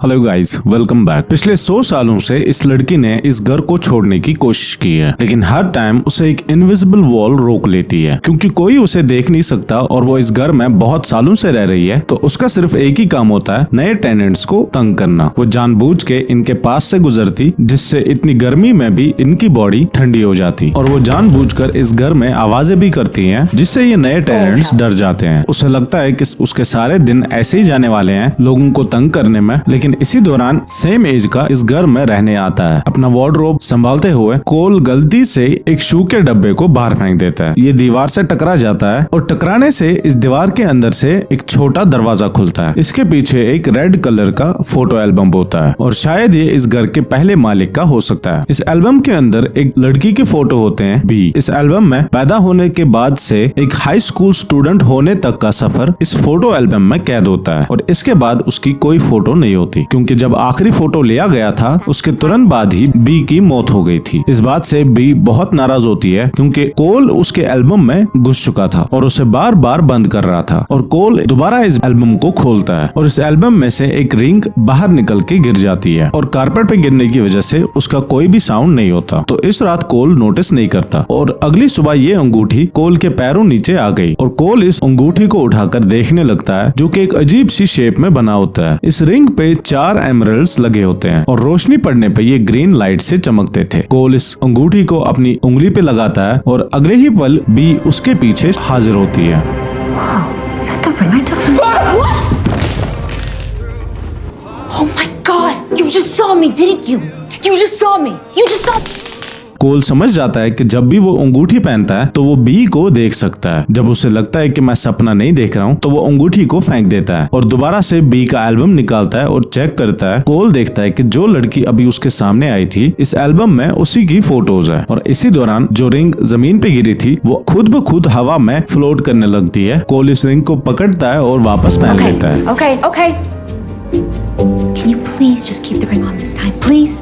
Hello guys, welcome back. पिछले 100 सालों से इस लड़की ने इस घर को छोड़ने की कोशिश की है, लेकिन हर टाइम उसे एक इनविजिबल वॉल रोक लेती है, क्योंकि कोई उसे देख नहीं सकता और वो इस घर में बहुत सालों से रह रही है। तो उसका सिर्फ एक ही काम होता है, नए टेनेंट्स को तंग करना। वो जानबूझ के इनके पास से गुजरती, जिससे इतनी गर्मी में भी इनकी बॉडी ठंडी हो जाती, और वो जानबूझकर इस घर में आवाजें भी करती है, जिससे ये नए टेनेंट्स डर जाते हैं। उसे लगता है कि उसके सारे दिन ऐसे ही जाने वाले हैं, लोगों को तंग करने में। लेकिन इसी दौरान सेम एज का इस घर में रहने आता है। अपना वार्डरोब संभालते हुए कोल गलती से एक शू के डब्बे को बाहर फेंक देता है। ये दीवार से टकरा जाता है और टकराने से इस दीवार के अंदर से एक छोटा दरवाजा खुलता है। इसके पीछे एक रेड कलर का फोटो एल्बम होता है, और शायद ये इस घर के पहले मालिक का हो सकता है। इस एल्बम के अंदर एक लड़की के फोटो होते हैं बी। इस एल्बम में पैदा होने के बाद से एक हाई स्कूल स्टूडेंट होने तक का सफर इस फोटो एल्बम में कैद होता है, और इसके बाद उसकी कोई फोटो नहीं होती, क्योंकि जब आखिरी फोटो लिया गया था उसके तुरंत बाद ही बी की मौत हो गई थी। इस बात से बी बहुत नाराज होती है, क्योंकि कोल उसके एल्बम में घुस चुका था और उसे बार बार बंद कर रहा था। और कोल दोबारा इस एल्बम को खोलता है और इस एल्बम में से एक रिंग बाहर निकल के गिर जाती है, और कारपेट पे गिरने की वजह से उसका कोई भी साउंड नहीं होता। तो इस रात कोल नोटिस नहीं करता, और अगली सुबह ये अंगूठी कोल के पैरों नीचे आ गई, और कोल इस अंगूठी को उठाकर देखने लगता है, जो कि एक अजीब सी शेप में बना होता है। इस रिंग पे 4 एमरल्ड्स लगे होते हैं, और रोशनी पड़ने पे ये ग्रीन लाइट से चमकते थे। कोल इस अंगूठी को अपनी उंगली पे लगाता है, और अगले ही पल बी उसके पीछे हाजिर होती है। Wow, is that the ring I took from you? What? Oh my God! You just saw me, didn't you? You just saw me. You just saw me. कोल समझ जाता है कि जब भी वो अंगूठी पहनता है तो वो बी को देख सकता है। जब उसे लगता है कि मैं सपना नहीं देख रहा हूँ, तो वो अंगूठी को फेंक देता है और दोबारा से बी का एल्बम निकालता है और चेक करता है। कोल देखता है कि जो लड़की अभी उसके सामने आई थी, इस एल्बम में उसी की फोटोज है, और इसी दौरान जो रिंग जमीन पे गिरी थी वो खुद ब खुद हवा में फ्लोट करने लगती है। कोल इस रिंग को पकड़ता है और वापस पहन लेता है। Okay. Can you please just keep the ring on this time, please?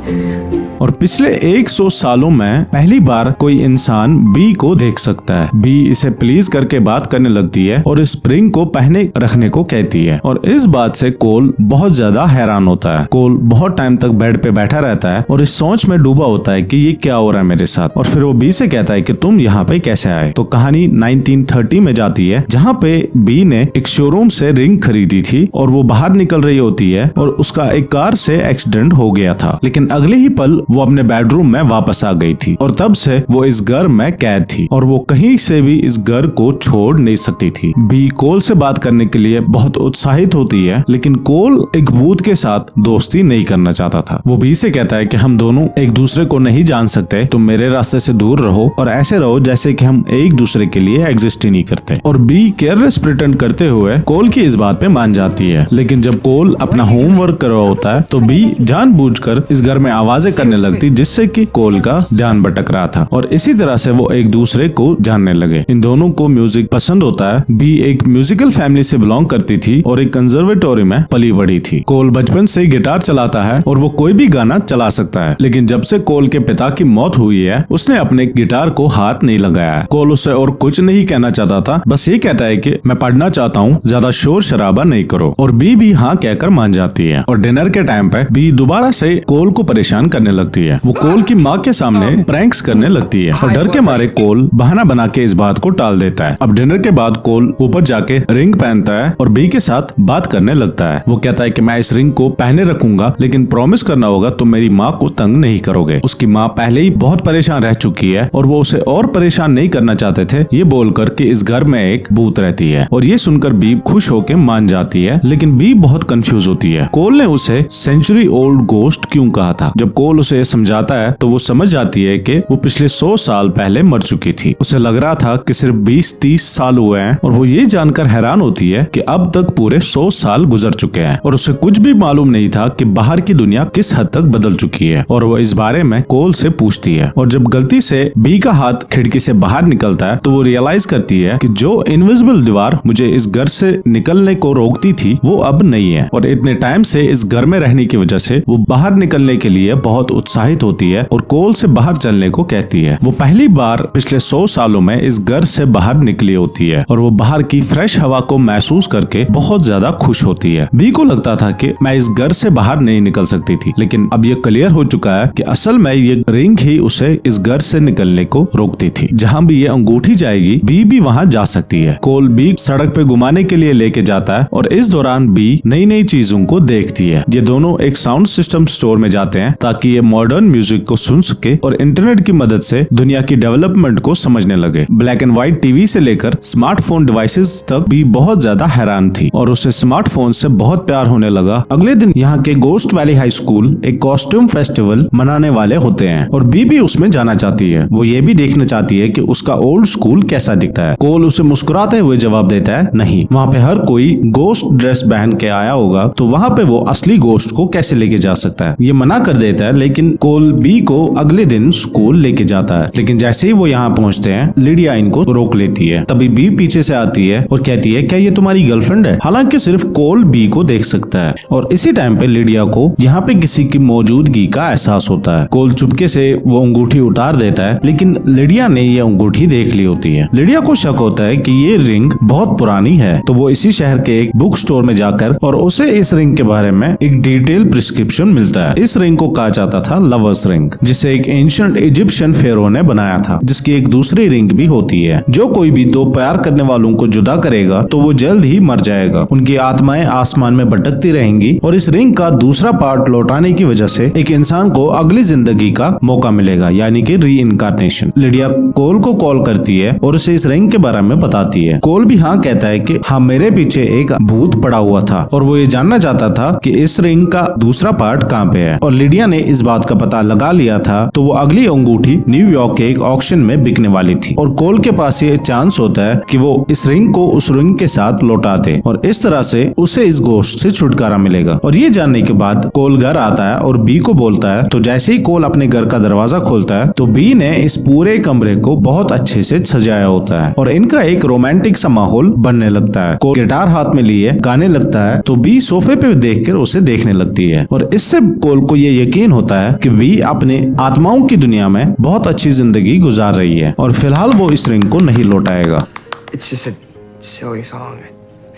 और पिछले 100 सालों में पहली बार कोई इंसान बी को देख सकता है। बी इसे प्लीज करके बात करने लगती है और इस रिंग को पहने रखने को कहती है, और इस बात से कोल बहुत ज्यादा हैरान होता है। कोल बहुत टाइम तक बेड पे बैठा रहता है और इस सोच में डूबा होता है कि ये क्या हो रहा है मेरे साथ। और फिर वो बी से कहता है कि तुम यहाँ पे कैसे आए। तो कहानी 1930 में जाती है, जहाँ पे बी ने एक शोरूम से रिंग खरीदी थी, और वो बाहर निकल रही होती है और उसका एक कार से एक्सीडेंट हो गया था। लेकिन अगले ही पल वो अपने बेडरूम में वापस आ गई थी, और तब से वो इस घर में कैद थी, और वो कहीं से भी इस घर को छोड़ नहीं सकती थी। बी कोल से बात करने के लिए बहुत उत्साहित होती है, लेकिन कोल एक भूत के साथ दोस्ती नहीं करना चाहता था। वो बी से कहता है कि हम दोनों एक दूसरे को नहीं जान सकते, तुम मेरे रास्ते से दूर रहो और ऐसे रहो जैसे कि हम एक दूसरे के लिए एग्जिस्ट ही नहीं करते। और बी केयरलेस प्रिटेंड करते हुए कोल की इस बात पे मान जाती है। लेकिन जब कोल अपना होमवर्क कर रहा होता है, तो बी जानबूझकर इस घर में आवाजें करने लगती, जिससे कि कोल का ध्यान भटक रहा था, और इसी तरह से वो एक दूसरे को जानने लगे। इन दोनों को म्यूजिक पसंद होता है। बी एक म्यूजिकल फैमिली से बिलोंग करती थी और एक कंजर्वेटोरी में पली बड़ी थी। कोल बचपन से गिटार चलाता है और वो कोई भी गाना चला सकता है, लेकिन जब से कोल के पिता की मौत हुई है, उसने अपने गिटार को हाथ नहीं लगाया है। कोल उसे और कुछ नहीं कहना चाहता था, बस ये कहता है कि मैं पढ़ना चाहता हूँ, ज्यादा शोर शराबा नहीं करो। और बी भी हाँ कहकर मान जाती है, और डिनर के टाइम पे बी दोबारा से कोल को परेशान करने लगती है। वो कोल की माँ के सामने प्रैंक्स करने लगती है, और डर के मारे कोल बहाना बना के इस बात को टाल देता है। अब डिनर के बाद कोल ऊपर जाके रिंग पहनता है और बी के साथ बात करने लगता है। वो कहता है कि मैं इस रिंग को पहने रखूंगा, लेकिन प्रॉमिस करना होगा तुम मेरी माँ को तंग नहीं करोगे। उसकी माँ पहले ही बहुत परेशान रह चुकी है, और वो उसे और परेशान नहीं करना चाहते थे, ये बोलकर कि इस घर में एक भूत रहती है। और ये सुनकर बी खुश होकर मान जाती है, लेकिन बी बहुत कंफ्यूज होती है। कोल ने उसे सेंचुरी ओल्ड गोस्ट क्यों कहा था। जब कोल उसे समझाता है तो वो समझ जाती है कि वो पिछले 100 साल पहले मर चुकी थी। उसे लग रहा था कि सिर्फ 20-30 साल हुए हैं, और वो ये जानकर हैरान होती है कि अब तक पूरे 100 साल गुजर चुके हैं, और उसे कुछ भी मालूम नहीं था कि बाहर की दुनिया किस हद तक बदल चुकी है। और वो इस बारे में कोल से पूछती है, और जब गलती से बी का हाथ खिड़की से बाहर निकलता है, तो वो रियलाइज करती है कि जो इनविजिबल दीवार मुझे इस घर से निकलने को रोकती थी, वो अब नहीं है, और इतने टाइम से इस घर में रहने की वजह से वो बाहर निकलने के लिए बहुत उत्साहित होती है और कोल से बाहर चलने को कहती है। वो पहली बार पिछले 100 सालों में इस घर से बाहर निकली होती है और वो बाहर की फ्रेश हवा को महसूस करके बहुत ज्यादा खुश होती है। बी को लगता था कि मैं इस घर से बाहर नहीं निकल सकती थी, लेकिन अब ये क्लियर हो चुका है कि असल में ये रिंग ही उसे इस घर से निकलने को रोकती थी। जहाँ भी ये अंगूठी जाएगी बी भी वहाँ जा सकती है। कोल बी सड़क पे घुमाने के लिए लेके जाता है और इस दौरान बी नई नई चीजों को देखती है। ये दोनों एक साउंड सिस्टम स्टोर में जाते हैं ताकि ये मॉडर्न म्यूजिक को सुन सके और इंटरनेट की मदद से दुनिया की डेवलपमेंट को समझने लगे। ब्लैक एंड व्हाइट टीवी से लेकर स्मार्टफोन डिवाइसेस तक भी बहुत ज्यादा हैरान थी और उसे स्मार्टफोन से बहुत प्यार होने लगा। अगले दिन यहाँ के गोस्ट वैली हाई स्कूल एक कॉस्ट्यूम फेस्टिवल मनाने वाले होते हैं और बी भी उसमें जाना चाहती है। वो ये भी देखना चाहती है कि उसका ओल्ड स्कूल कैसा दिखता है। कोल उसे मुस्कुराते हुए जवाब देता है, नहीं, वहाँ पे हर कोई गोस्ट ड्रेस पहन के आया होगा, तो वहाँ पे वो असली गोस्ट को कैसे लेके जा सकता है। ये मना कर देता है, लेकिन कोल बी को अगले दिन स्कूल लेके जाता है। लेकिन जैसे ही वो यहाँ पहुँचते हैं लिडिया इनको रोक लेती है। तभी बी पीछे से आती है और कहती है, क्या ये तुम्हारी गर्लफ्रेंड है? हालांकि सिर्फ कोल बी को देख सकता है और इसी टाइम पे लिडिया को यहाँ पे किसी की मौजूदगी का एहसास होता है। कोल चुपके से वो अंगूठी उतार देता है, लेकिन लिडिया ने ये अंगूठी देख ली होती है। लिडिया को शक होता है कि ये रिंग बहुत पुरानी है, तो वो इसी शहर के एक बुक स्टोर में जाकर और उसे इस रिंग के बारे में एक डिटेल प्रिस्क्रिप्शन मिलता है। इस रिंग को कहा जाता था लवर्स रिंग, जिसे एक एंशिएंट इजिप्शियन फेरो ने बनाया था, जिसकी एक दूसरी रिंग भी होती है। जो कोई भी दो प्यार करने वालों को जुदा करेगा तो वो जल्द ही मर जाएगा। उनकी आत्माएं आसमान में भटकती रहेंगी और इस रिंग का दूसरा पार्ट लौटाने की वजह से एक इंसान को अगली जिंदगी का मौका मिलेगा, यानी कि री इनकारनेशन। लिडिया कोल को कॉल करती है और उसे इस रिंग के बारे में बताती है। कोल भी हाँ कहता है कि हाँ, मेरे पीछे एक भूत पड़ा हुआ था और वो ये जानना चाहता था कि इस रिंग का दूसरा पार्ट कहाँ पे है। और लिडिया ने इस बात का पता लगा लिया था, तो वो अगली अंगूठी न्यूयॉर्क के एक ऑक्शन में बिकने वाली थी और कोल के पास ये चांस होता है कि वो इस रिंग को उस रिंग के साथ लौटा दे और इस तरह से उसे इस गोश्त से छुटकारा मिलेगा। और ये जानने के बाद कोल घर आता है और बी को बोलता है। तो जैसे ही कोल अपने घर का दरवाजा खोलता है तो बी ने इस पूरे कमरे को बहुत अच्छे से सजाया होता है और इनका एक रोमांटिक सा माहौल बनने लगता है। कोल गिटार हाथ में लिए गाने लगता है तो बी सोफे पे देखकर उसे देखने लगती है और इससे कोल को ये यकीन होता है कि बी अपने आत्माओं की दुनिया में बहुत अच्छी जिंदगी गुजार रही है और फिलहाल वो इस रिंग को नहीं लौटाएगा। It's just a silly song.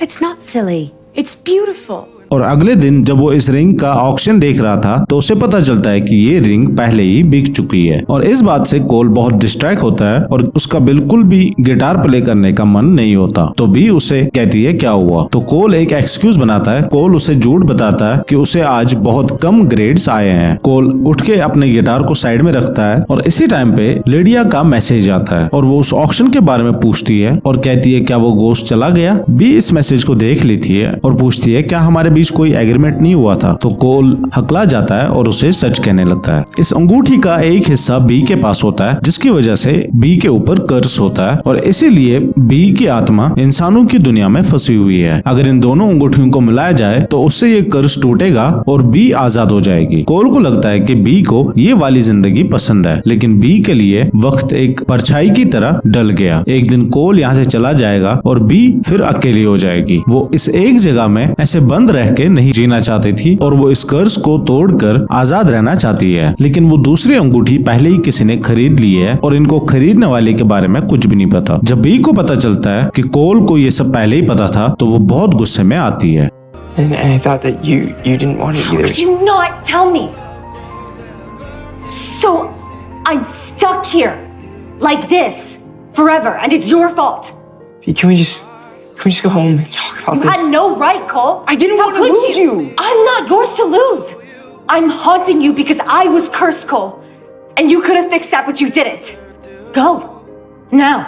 It's not silly. It's beautiful. और अगले दिन जब वो इस रिंग का ऑक्शन देख रहा था तो उसे पता चलता है कि ये रिंग पहले ही बिक चुकी है और इस बात से कोल बहुत डिस्ट्रैक्ट होता है और उसका बिल्कुल भी गिटार प्ले करने का मन नहीं होता। तो बी उसे कहती है क्या हुआ, तो कोल एक एक्सक्यूज बनाता है। कोल उसे झूठ बताता है कि उसे आज बहुत कम ग्रेड्स आए हैं। कोल उठ के अपने गिटार को साइड में रखता है और इसी टाइम पे लिडिया का मैसेज आता है और वो उस ऑक्शन के बारे में पूछती है और कहती है क्या वो गोश्त चला गया। बी इस मैसेज को देख लेती है और पूछती है क्या हमारे कोई एग्रीमेंट नहीं हुआ था। तो कोल हकला जाता है और उसे सच कहने लगता है। इस अंगूठी का एक हिस्सा बी के पास होता है जिसकी वजह से बी के ऊपर कर्स होता है और इसीलिए बी की आत्मा इंसानों की दुनिया में फंसी हुई है। अगर इन दोनों अंगूठियों को मिलाया जाए तो उससे ये कर्स टूटेगा और बी आजाद हो जाएगी। कोल को लगता है कि बी को ये वाली जिंदगी पसंद है, लेकिन बी के लिए वक्त एक परछाई की तरह डल गया। एक दिन कोल यहाँ से चला जाएगा और बी फिर अकेली हो जाएगी। वो इस एक जगह में ऐसे बंद रह के नहीं जीना चाहती थी और वो इस कर्ज को तोड़कर आजाद रहना चाहती है, लेकिन वो दूसरी अंगूठी पहले ही किसी ने खरीद ली है और इनको खरीदने वाले के बारे में कुछ भी नहीं पता। जब बी को पता चलता है कि कोल को ये सब पहले ही पता था तो वो बहुत गुस्से में आती है। And I thought that you didn't want it either. Could you not tell me? So I'm stuck here like this forever, and it's your fault. Can we just go home and talk about You this? had no right, Cole. I didn't How want to could lose you. I'm not yours to lose. I'm haunting you because I was cursed, Cole. And you could have fixed that, but you didn't. Go. Now.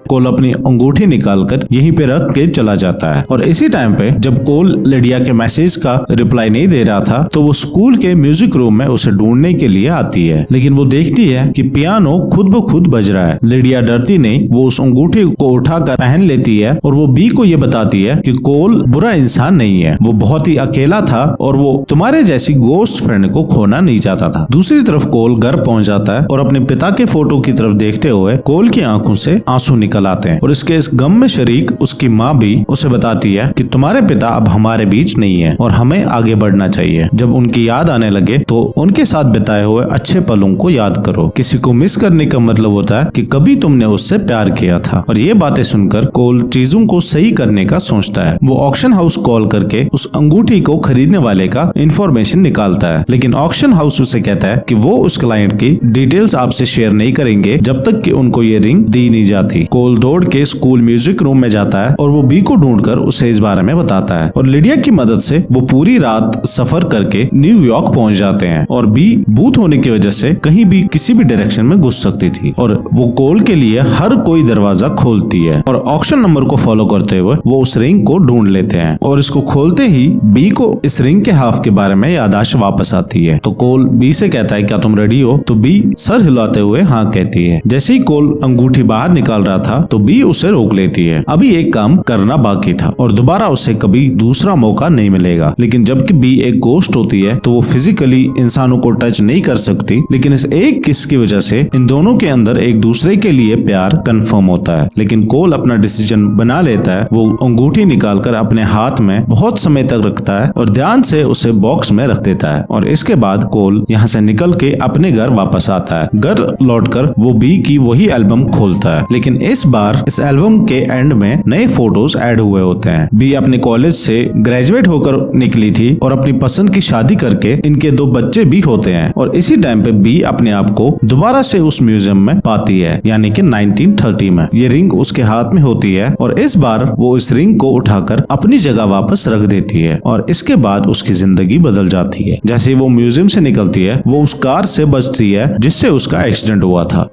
कोल अपनी अंगूठी निकालकर यहीं पे रख के चला जाता है और इसी टाइम पे जब कोल लिडिया के मैसेज का रिप्लाई नहीं दे रहा था तो वो स्कूल के म्यूजिक रूम में उसे ढूंढने के लिए आती है, लेकिन वो देखती है कि पियानो खुद ब खुद बज रहा है। लिडिया डरती नहीं, वो उस अंगूठी को उठाकर पहन लेती है और वो बी को ये बताती है कि कोल बुरा इंसान नहीं है, वो बहुत ही अकेला था और वो तुम्हारे जैसी गोस्ट फ्रेंड को खोना नहीं चाहता था। दूसरी तरफ कोल घर पहुंच जाता है और अपने पिता के फोटो की तरफ देखते हुए कोल की आंखों से आंसू निकल आते हैं और इसके इस गम में शरीक उसकी माँ भी उसे बताती है कि तुम्हारे पिता अब हमारे बीच नहीं है और हमें आगे बढ़ना चाहिए। जब उनकी याद आने लगे तो उनके साथ बिताए हुए अच्छे पलों को याद करो। किसी को मिस करने का मतलब होता है कि कभी तुमने उससे प्यार किया था। और ये बातें सुनकर कोल चीजों को सही करने का सोचता है। वो ऑक्शन हाउस कॉल करके उस अंगूठी को खरीदने वाले का इंफॉर्मेशन निकालता है, लेकिन ऑक्शन हाउस उसे कहता है कि वो उस क्लाइंट की डिटेल्स आपसे शेयर नहीं करेंगे जब तक कि उनको ये रिंग दी नहीं जाती। कोल दौड़ के स्कूल म्यूजिक रूम में जाता है और वो बी को ढूंढकर उसे इस बारे में बताता है और लिडिया की मदद से वो पूरी रात सफर करके न्यूयॉर्क पहुंच जाते हैं। और बी भूत होने की वजह से कहीं भी किसी भी डायरेक्शन में घुस सकती थी और वो कोल के लिए हर कोई दरवाजा खोलती है और ऑक्शन नंबर को फॉलो करते हुए वो उस रिंग को ढूंढ लेते हैं और इसको खोलते ही बी को इस रिंग के हाफ के बारे में याददाश्त वापस आती है। तो कोल बी से कहता है क्या तुम रेडी हो? तो बी सर हिलाते हुए हाँ कहती है। जैसे ही कोल अंगूठी बाहर निकाल रहा था तो बी उसे रोक लेती है। अभी एक काम करना बाकी था और दोबारा उसे कभी दूसरा मौका नहीं मिलेगा। लेकिन जबकि बी एक गोस्ट होती है तो वो फिजिकली इंसानों को टच नहीं कर सकती, लेकिन इस एक किस की वजह से इन दोनों के अंदर एक दूसरे के लिए प्यार कंफर्म होता है। लेकिन कोल अपना डिसीजन बना लेता है। वो अंगूठी निकालकर अपने हाथ में बहुत समय तक रखता है और ध्यान से उसे बॉक्स में रख देता है और इसके बाद कोल यहाँ से निकल के अपने घर वापस आता है। घर लौटकर वो बी की वही एल्बम खोलता है, लेकिन इस बार इस एल्बम के एंड में नए फोटोज ऐड हुए होते हैं। बी अपने कॉलेज से ग्रेजुएट होकर निकली थी और अपनी पसंद की शादी करके इनके 2 बच्चे भी होते हैं और इसी टाइम पे बी अपने आप को दोबारा से उस म्यूजियम में पाती है, यानी कि 1930 में। ये रिंग उसके हाथ में होती है और इस बार वो इस रिंग को उठाकर अपनी जगह वापस रख देती है और इसके बाद उसकी जिंदगी बदल जाती है। जैसे वो म्यूजियम से निकलती है वो उस कार से बचती है जिससे उसका एक्सीडेंट हुआ था